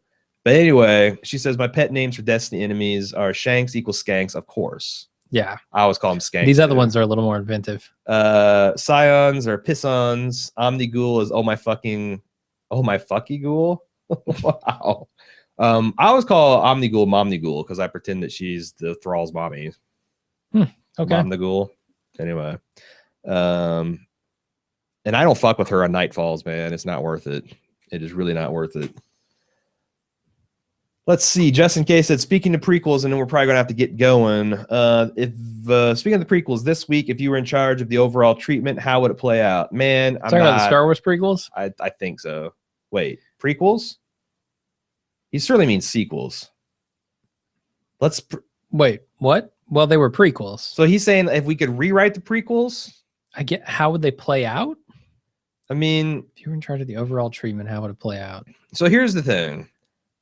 But anyway, she says my pet names for Destiny enemies are Shanks equals Skanks, of course. Yeah, I always call them Skanks. These other ones are a little more inventive. Scions or Pissons. Omnighoul is oh my fucky ghoul. Wow. I always call Omnighoul Momnighoul because I pretend that she's the Thrall's mommy. Okay. Momnighoul. Anyway. And I don't fuck with her on Nightfalls, man. It's not worth it. It is really not worth it. Let's see. Just in case said, speaking to prequels, and then we're probably gonna have to get going. Speaking of the prequels, this week, if you were in charge of the overall treatment, how would it play out? Man, I'm talking about the Star Wars prequels. I think so. Wait, prequels? He certainly means sequels. Wait, what? Well, they were prequels. So he's saying if we could rewrite the prequels, how would they play out? I mean, if you were in charge of the overall treatment, how would it play out? So here's the thing.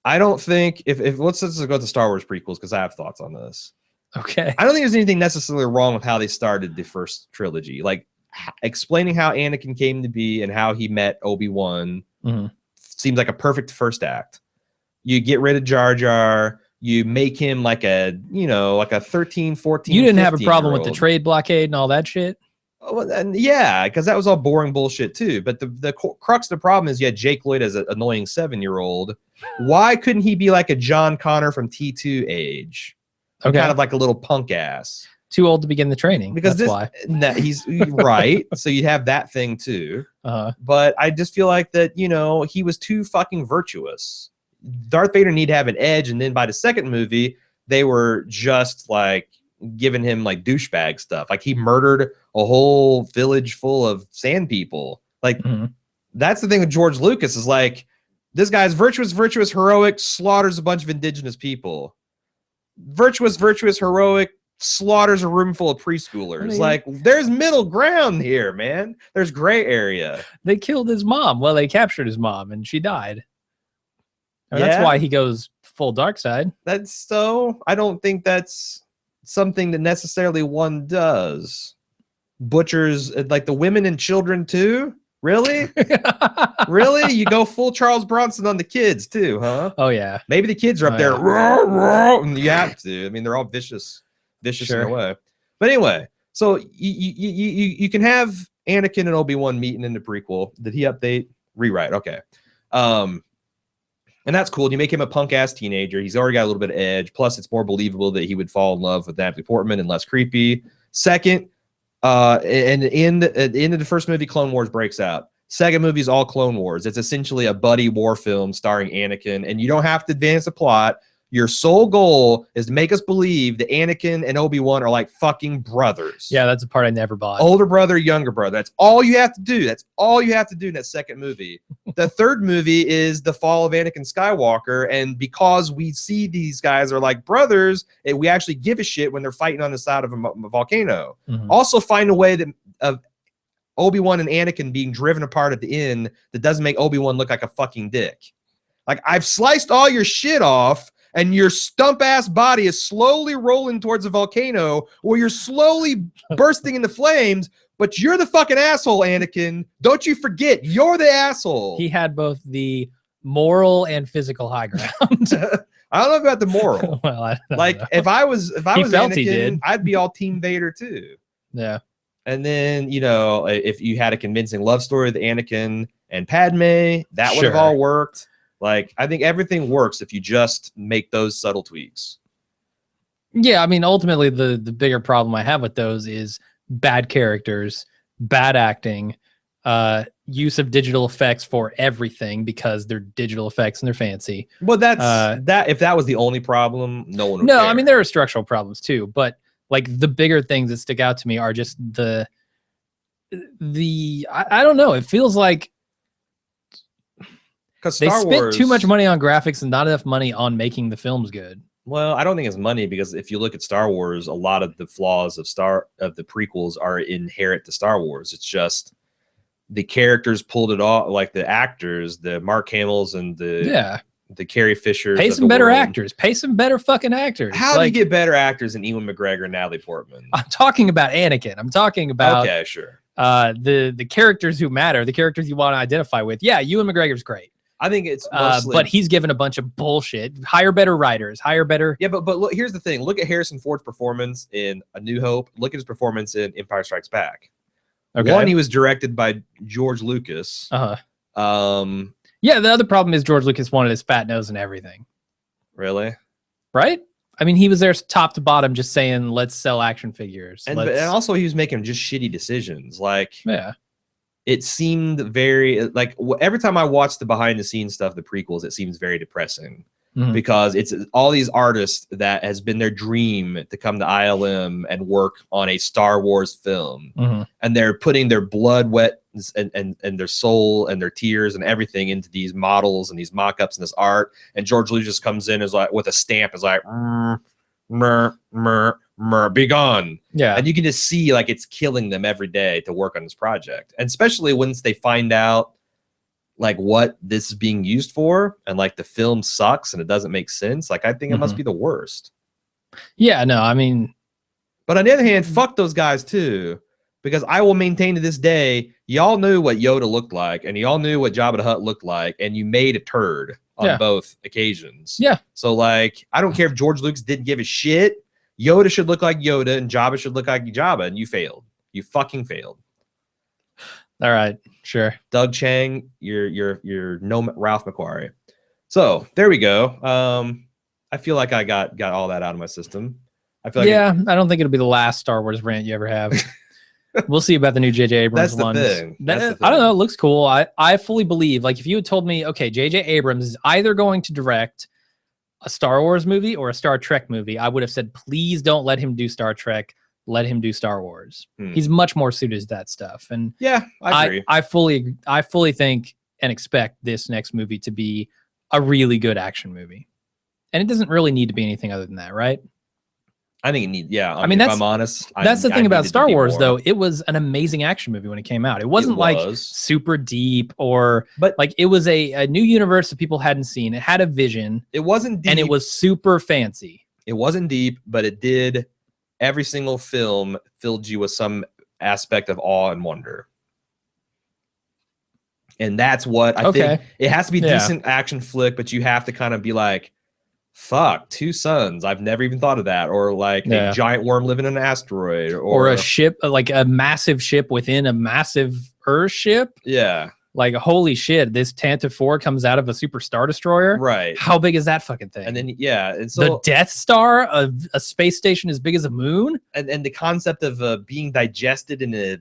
I don't think if let's go to the Star Wars prequels because I have thoughts on this. Okay. I don't think there's anything necessarily wrong with how they started the first trilogy. Like explaining how Anakin came to be and how he met Obi-Wan seems like a perfect first act. You get rid of Jar Jar. You make him like a 13, 14. You didn't have a problem with the trade blockade and all that shit? Oh, and yeah, because that was all boring bullshit too. But the crux of the problem is you had Jake Lloyd as an annoying 7-year-old. Why couldn't he be like a John Connor from T2 age? Okay. Kind of like a little punk ass. Too old to begin the training. Because that's why. He's right. So you'd have that thing too. But I just feel like that, he was too fucking virtuous. Darth Vader needed to have an edge. And then by the second movie, they were just like giving him like douchebag stuff. Like he murdered a whole village full of sand people. Like that's the thing with George Lucas is like, This guy's virtuous, heroic, slaughters a bunch of indigenous people. Virtuous, heroic, slaughters a room full of preschoolers. I mean, like, there's middle ground here, man. There's gray area. They killed his mom. Well, they captured his mom, and she died. And that's why he goes full dark side. That's so. I don't think that's something that necessarily one does. Butchers, like the women and children too. Really? Really? You go full Charles Bronson on the kids too, huh? Oh yeah. Maybe the kids are up there, and you have to. I mean, they're all vicious in a way. But anyway, so you can have Anakin and Obi-Wan meeting in the prequel. Did he update? Rewrite. Okay. And that's cool. You make him a punk ass teenager. He's already got a little bit of edge. Plus, it's more believable that he would fall in love with Natalie Portman and less creepy. Second, and in the end of the first movie, Clone Wars breaks out. Second movie is all Clone Wars. It's essentially a buddy war film starring Anakin, and you don't have to advance the plot. Your sole goal is to make us believe that Anakin and Obi-Wan are like fucking brothers. Yeah, that's the part I never bought. Older brother, younger brother. That's all you have to do. That's all you have to do in that second movie. The third movie is the fall of Anakin Skywalker, and because we see these guys are like brothers, we actually give a shit when they're fighting on the side of a volcano. Also find a way that of Obi-Wan and Anakin being driven apart at the end that doesn't make Obi-Wan look like a fucking dick. Like, I've sliced all your shit off, and your stump-ass body is slowly rolling towards a volcano where you're slowly bursting into flames, but you're the fucking asshole, Anakin. Don't you forget, you're the asshole. He had both the moral and physical high ground. I don't know about the moral. Well, I don't know. if I was Anakin, I'd be all Team Vader too. Yeah. And then, you know, if you had a convincing love story with Anakin and Padme, that would have all worked. Like, I think everything works if you just make those subtle tweaks. Yeah, I mean, ultimately, the bigger problem I have with those is bad characters, bad acting, use of digital effects for everything because they're digital effects and they're fancy. Well, that's that. If that was the only problem, no one would care. I mean, there are structural problems too, but like the bigger things that stick out to me are just the I don't know. It feels like they spent too much money on graphics and not enough money on making the films good. Well, I don't think it's money, because if you look at Star Wars, a lot of the flaws of the prequels are inherent to Star Wars. It's just the characters pulled it off, like the actors, the Mark Hamill's and the Carrie Fishers. Pay some better actors. Pay some better fucking actors. How do you get better actors than Ewan McGregor and Natalie Portman? I'm talking about Anakin. I'm talking about the characters who matter, the characters you want to identify with. Yeah, Ewan McGregor's great. I think it's mostly, but he's given a bunch of bullshit. Hire better writers. Hire better. Yeah, but look, here's the thing. Look at Harrison Ford's performance in A New Hope. Look at his performance in Empire Strikes Back. Okay. One, he was directed by George Lucas. Yeah, the other problem is George Lucas wanted his fat nose and everything. Really? Right? I mean, he was there top to bottom just saying, let's sell action figures. And also he was making just shitty decisions. Like, yeah. It seemed very, like, every time I watch the behind the scenes stuff, the prequels, it seems very depressing because it's all these artists that has been their dream to come to ILM and work on a Star Wars film. And they're putting their blood, wet, and their soul and their tears and everything into these models and these mock-ups and this art. And George Lucas comes in as like with a stamp, is like, be gone. Yeah. And you can just see like it's killing them every day to work on this project. And especially once they find out like what this is being used for, and like the film sucks and it doesn't make sense. Like, I think it must be the worst. Yeah, no, I mean, but on the other hand, fuck those guys too, because I will maintain to this day, y'all knew what Yoda looked like and y'all knew what Jabba the Hutt looked like, and you made a turd on both occasions. Yeah. So like, I don't care if George Lucas didn't give a shit. Yoda should look like Yoda and Jabba should look like Jabba, and you failed. You fucking failed. All right, sure. Doug Chang, you're no Ralph McQuarrie. So there we go. I feel like I got all that out of my system. I feel like I don't think it'll be the last Star Wars rant you ever have. We'll see about the new J.J. Abrams one. That's the thing. I don't know. It looks cool. I fully believe, like, if you had told me, okay, J.J. Abrams is either going to direct a Star Wars movie or a Star Trek movie, I would have said, please don't let him do Star Trek. Let him do Star Wars. He's much more suited to that stuff. And yeah, I agree. I fully think and expect this next movie to be a really good action movie. And it doesn't really need to be anything other than that, right? I think it needs, yeah. I mean, if I'm honest, that's the thing about Star Wars, though. It was an amazing action movie when it came out. It wasn't like super deep but like it was a new universe that people hadn't seen. It had a vision. It wasn't deep. And it was super fancy. It wasn't deep, but it did. Every single film filled you with some aspect of awe and wonder. And that's what I think. It has to be a decent action flick, but you have to kind of be like, fuck, 2 suns. I've never even thought of that. Or like a giant worm living in an asteroid. Or a ship, like a massive ship within a massive Earth ship. Yeah. Like, holy shit, this Tantive 4 comes out of a super Star Destroyer. Right. How big is that fucking thing? And then, and so, the Death Star, a space station as big as a moon? And the concept of being digested in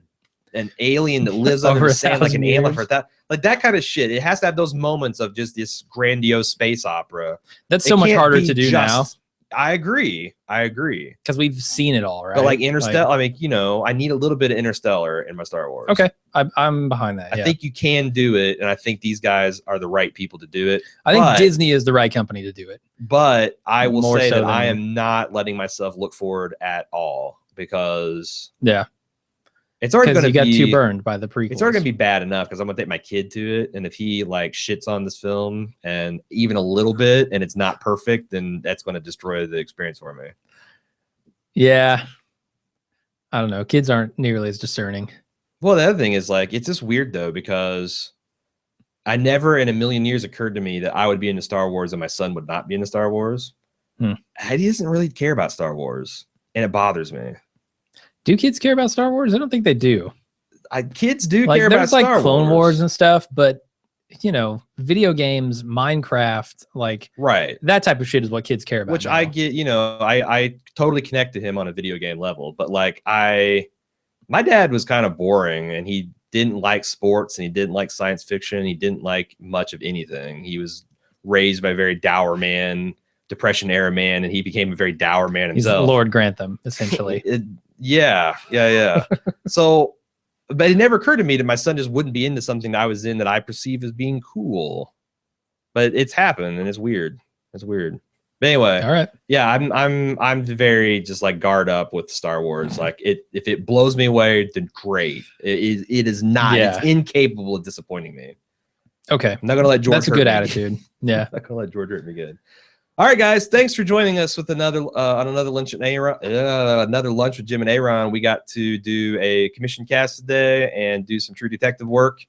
an alien that lives under the sand like an alien for that. Like that kind of shit. It has to have those moments of just this grandiose space opera. That's so much harder to do now. I agree. Because we've seen it all, right? But like Interstellar, I mean, I need a little bit of Interstellar in my Star Wars. Okay. I'm behind that. I think you can do it, and I think these guys are the right people to do it. I think Disney is the right company to do it. But I will say that I am not letting myself look forward at all because it's already going to be. You got too burned by the prequels. It's already going to be bad enough because I'm going to take my kid to it, and if he like shits on this film and even a little bit, and it's not perfect, then that's going to destroy the experience for me. Yeah, I don't know. Kids aren't nearly as discerning. Well, the other thing is like it's just weird though because I never in a million years occurred to me that I would be into Star Wars and my son would not be into Star Wars. He doesn't really care about Star Wars, and it bothers me. Do kids care about Star Wars? I don't think they do. Kids do care about Star Wars. There's like Clone Wars and stuff, but video games, Minecraft, like that type of shit is what kids care about. Which now. I get, I totally connect to him on a video game level, but like my dad was kind of boring and he didn't like sports and he didn't like science fiction. He didn't like much of anything. He was raised by a very dour man, Depression era man, and he became a very dour man himself. He's Lord Grantham, essentially. Yeah. So, but it never occurred to me that my son just wouldn't be into something that I was in that I perceive as being cool. But it's happened and it's weird. It's weird. But anyway, all right. Yeah, I'm very just like guard up with Star Wars. Like if it blows me away, then great. It is not. It's incapable of disappointing me. Okay, I'm not gonna let George. That's a good attitude. Yeah, I'm not gonna let George hurt me good. All right, guys. Thanks for joining us with another on another lunch with another lunch with Jim and A.Ron. We got to do a commission cast today and do some True Detective work.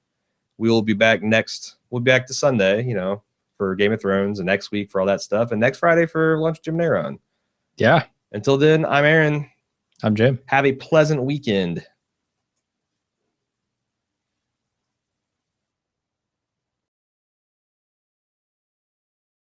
We will be back We'll be back to Sunday, for Game of Thrones, and next week for all that stuff, and next Friday for lunch with Jim and A.Ron. Yeah. Until then, I'm Aaron. I'm Jim. Have a pleasant weekend.